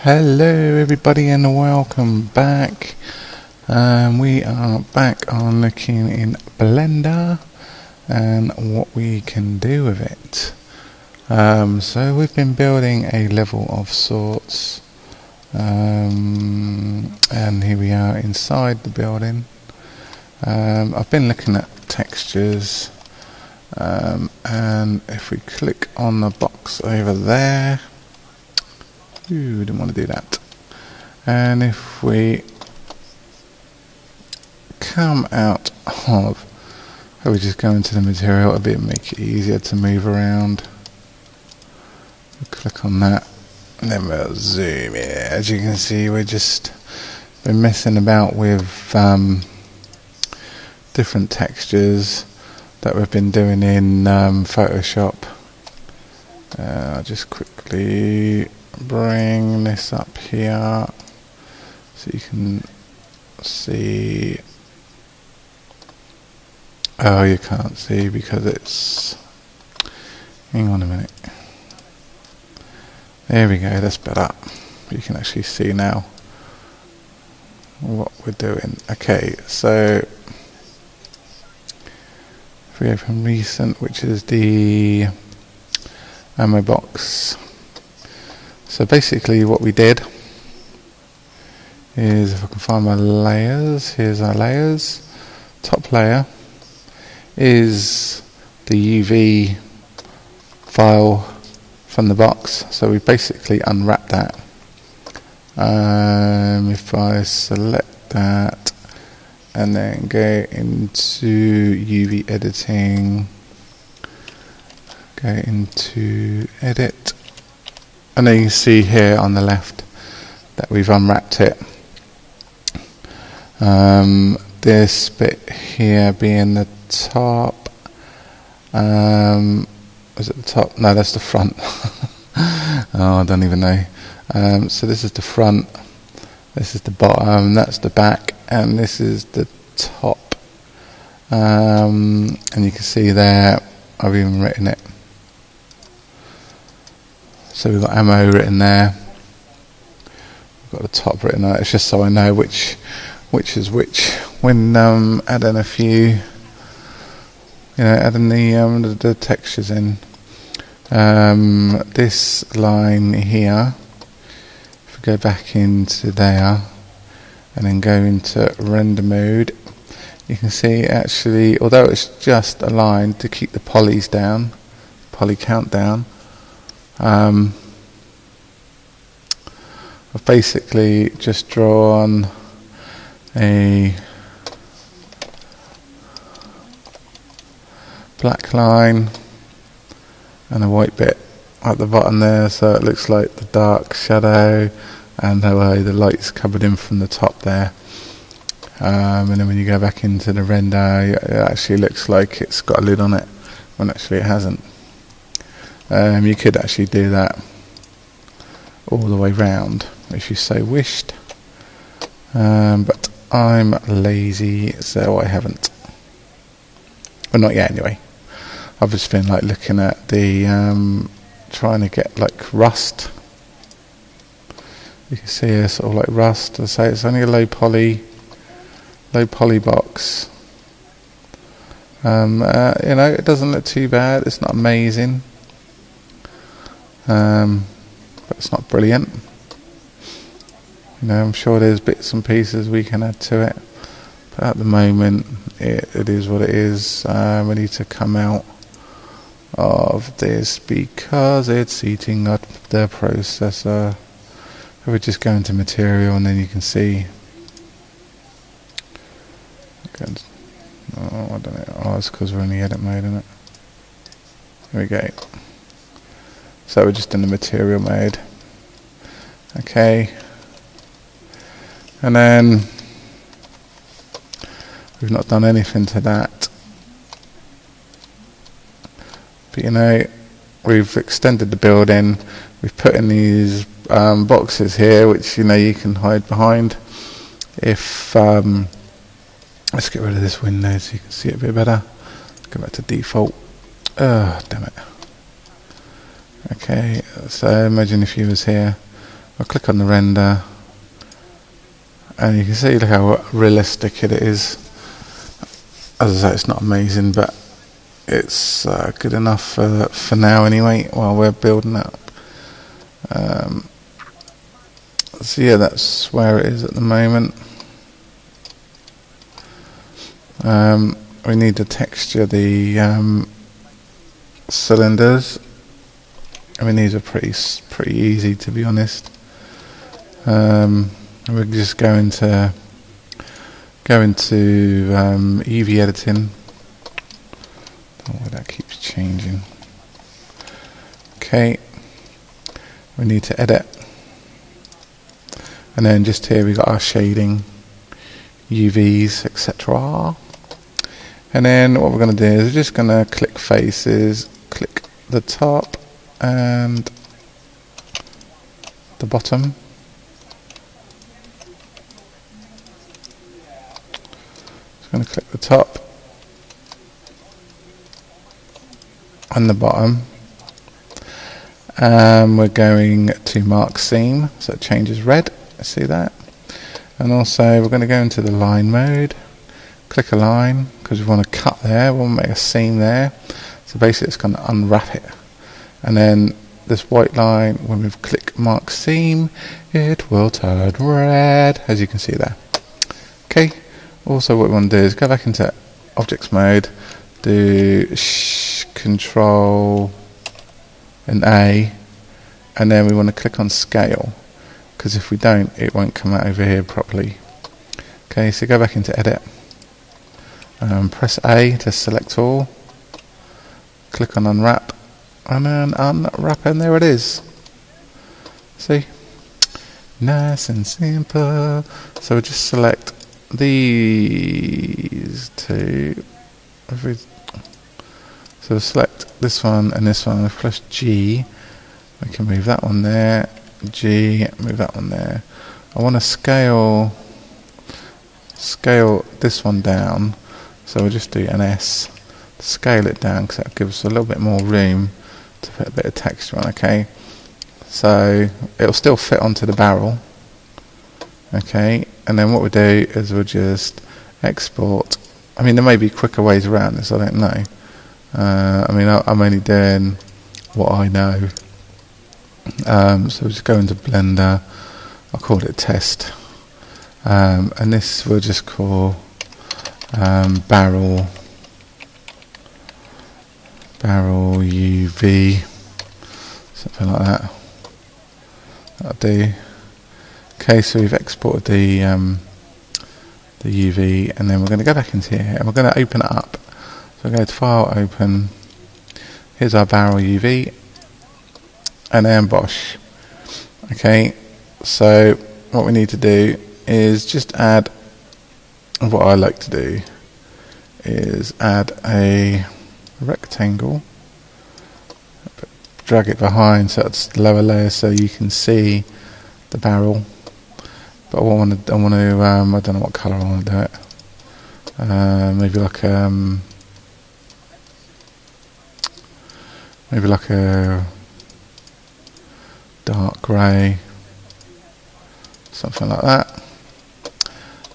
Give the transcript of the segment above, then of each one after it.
Hello everybody and welcome back. We are back on looking in Blender and what we can do with it. So we've been building a level of sorts, and here we are inside the building. I've been looking at textures, and if we click on the box over there, didn't want to do that. And if we come out of, we just go into the material a bit, make it easier to move around. We'll click on that, and then we'll zoom in. As you can see, we've just been messing about with different textures that we've been doing in Photoshop. I'll just quickly bring this up here so you can see. Oh, you can't see because it's, hang on a minute, there we go, that's better. You can actually see now what we're doing. Okay, so if we go from recent, which is the ammo box. So basically what we did is, if I can find my layers, here's our layers. Top layer is the UV file from the box, so we basically unwrap that. If I select that and then go into UV editing, go into edit, and then you can see here on the left that we've unwrapped it. This bit here being the top, is it the top? No, that's the front. Oh, I don't even know. So this is the front, this is the bottom, that's the back, and this is the top. And you can see there, I've even written it. So we've got ammo written there. We've got the top written there. It's just so I know which is which when adding a few, adding the textures in. This line here, if we go back into there and then go into render mode, you can see actually, although it's just a line to keep the polys down, poly count down, I've basically just drawn a black line and a white bit at the bottom there, so it looks like the dark shadow and the way the light's covered in from the top there. And then when you go back into the render, it actually looks like it's got a lid on it when actually it hasn't. You could actually do that all the way round if you so wished, but I'm lazy, so I haven't. Well, not yet anyway. I've just been like looking at the trying to get like rust. You can see a sort of like rust. I say it's only a low poly box. It doesn't look too bad. It's not amazing, but it's not brilliant. I'm sure there's bits and pieces we can add to it, but at the moment it is what it is. We need to come out of this because it's eating up the processor. If we just go into material and then you can see. Oh, I don't know. Oh, it's because we're in the edit mode, isn't it? Here we go. So we're just in the material mode. Okay. And then we've not done anything to that. But we've extended the building. We've put in these boxes here, which you can hide behind. If let's get rid of this window so you can see it a bit better. Go back to default. Oh, damn it. Okay, so imagine if you was here I'll click on the render, and you can see look how realistic it is. As I say, it's not amazing, but it's good enough for now anyway, while we're building up. So yeah, that's where it is at the moment. We need to texture the cylinders. I mean, these are pretty easy, to be honest. We're just going to go into Eevee editing. Oh, that keeps changing. Okay, we need to edit, and then just here we got our shading, UVs, etc. And then what we're going to do is we're just going to click faces, click the top and the bottom. Just going to click the top and the bottom. We're going to mark seam, so it changes red. See that? And also we're going to go into the line mode, click a line because we want to cut there, we want to make a seam there. So basically it's going to unwrap it. And then this white line, when we click mark seam, it will turn red, as you can see there. Okay, also what we want to do is go back into objects mode, do control and A, and then we want to click on scale, because if we don't, it won't come out over here properly. Okay, so go back into edit, press A to select all, click on unwrap, and then unwrap, and there it is. See? Nice and simple. So we just select these two. So select this one and this one, press G. We can move that one there, G, move that one there. I want to scale this one down, so we'll just do an S, scale it down because that gives us a little bit more room to put a bit of texture on. Okay, so it'll still fit onto the barrel. Okay, and then what we do is we'll just export. I mean, there may be quicker ways around this, I don't know. I mean, I'm only doing what I know. So we'll just go into Blender, I'll call it test, and this we'll just call barrel UV, something like that. That'll do. Okay, so we've exported the UV, and then we're going to go back into here and we're going to open it up. So go to File, Open. Here's our barrel UV, and then Bosch. Okay, so what we need to do is just add, what I like to do is add a rectangle, drag it behind so it's the lower layer so you can see the barrel. But I don't know what colour I want to do it. Maybe like a dark grey, something like that.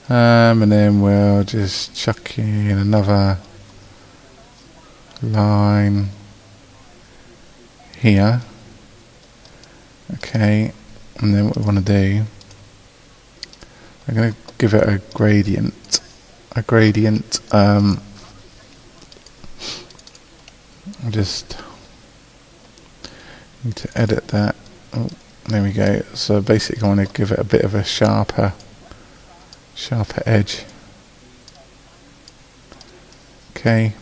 And then we'll just chuck in another line here. Okay, and then what we want to do, we're going to give it a gradient. Just need to edit that. Oh, there we go. So basically I want to give it a bit of a sharper edge. Okay,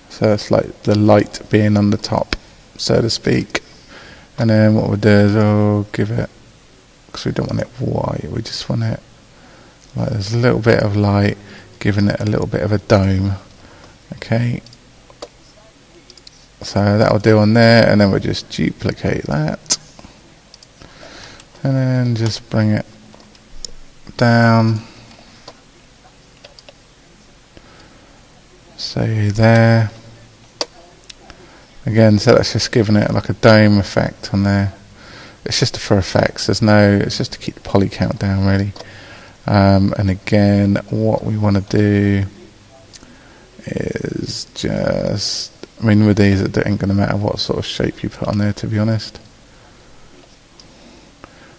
so it's like the light being on the top, so to speak. And then what we'll do is we'll give it, because we don't want it white, we just want it like there's a little bit of light, giving it a little bit of a dome. Okay, so that'll do on there, and then we'll just duplicate that and then just bring it down, say there again. So that's just giving it like a dome effect on there. it's just for effects. It's just to keep the poly count down really. And again, what we want to do is just, I mean, with these it ain't going to matter what sort of shape you put on there, to be honest,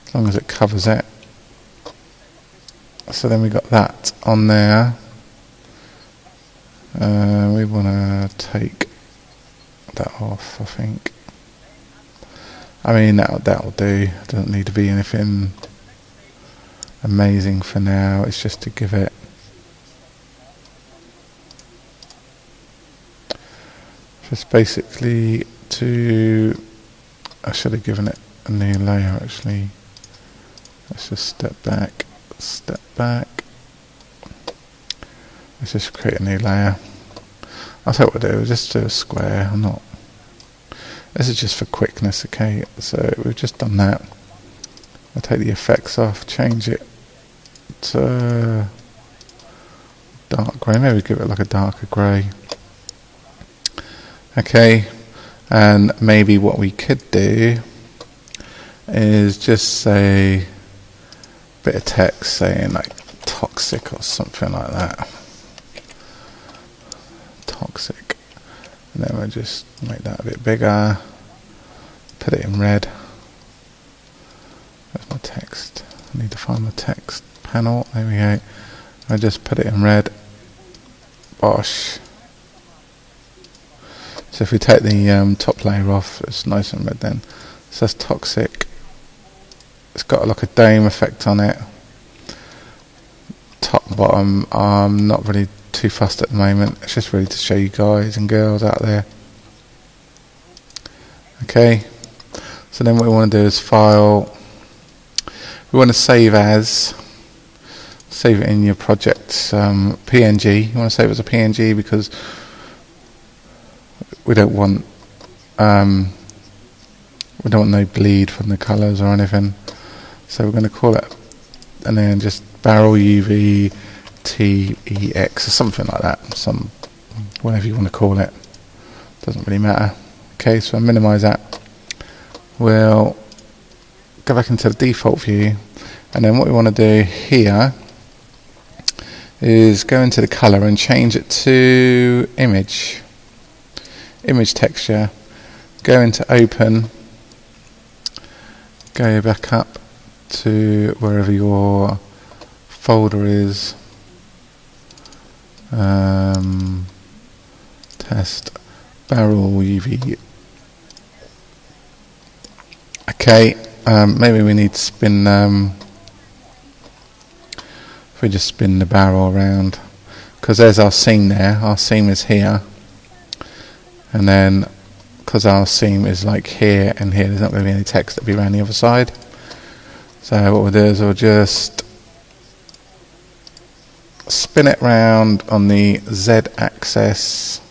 as long as it covers it. So then we got that on there. We want to take that off, I think. I mean, that'll do. Doesn't need to be anything amazing for now. It's just to give it just basically to, I should have given it a new layer actually. Let's just step back. Let's just create a new layer. I'll tell you what we'll do, we'll just do a square. This is just for quickness, okay? So we've just done that. I'll take the effects off, change it to dark grey. Maybe give it like a darker grey. Okay, and maybe what we could do is just say a bit of text saying like toxic or something like that. Toxic. And then we'll just make that a bit bigger, put it in red. Where's my text? I need to find my text panel. There we go. I just put it in red. Bosh. So if we take the top layer off, it's nice and red then. So that's toxic. It's got like a dome effect on it. Top and bottom, I'm not really too fussed at the moment. It's just really to show you guys and girls out there. Okay, so then what we want to do is file. We want to save as. Save it in your project's PNG. You want to save it as a PNG because we don't want no bleed from the colours or anything. So we're going to call it, and then just barrel UV TEX or something like that, whatever you want to call it, doesn't really matter. Okay, so I'll minimize that. We'll go back into the default view, and then what we want to do here is go into the color and change it to image texture, go into open, go back up to wherever your folder is, test barrel UV. Okay, maybe we need to spin, if we just spin the barrel around, because there's our seam there, our seam is here, and then because our seam is like here and here, there's not going to be any text that'll be around the other side. So what we'll do is we'll just spin it round on the Z axis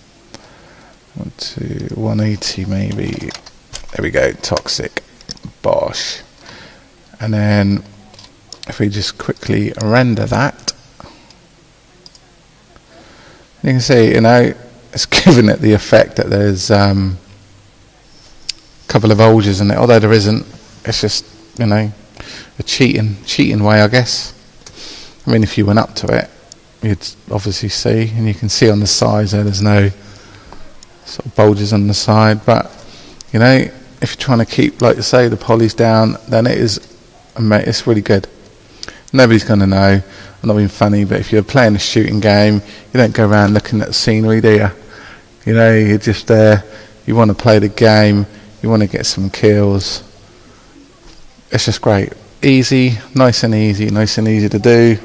to 180 maybe. There we go, toxic. Bosh. And then if we just quickly render that, you can see, it's given it the effect that there's a couple of bulges in it, although there isn't. It's just, a cheating way, I guess. I mean, if you went up to it, you'd obviously see, and you can see on the sides there's no sort of bulges on the side, but if you're trying to keep, like you say, the polys down, then it's really good. Nobody's going to know. I'm not being funny, but if you're playing a shooting game, you don't go around looking at the scenery, do you? You're just there. You want to play the game. You want to get some kills. It's just great. Easy, nice and easy to do.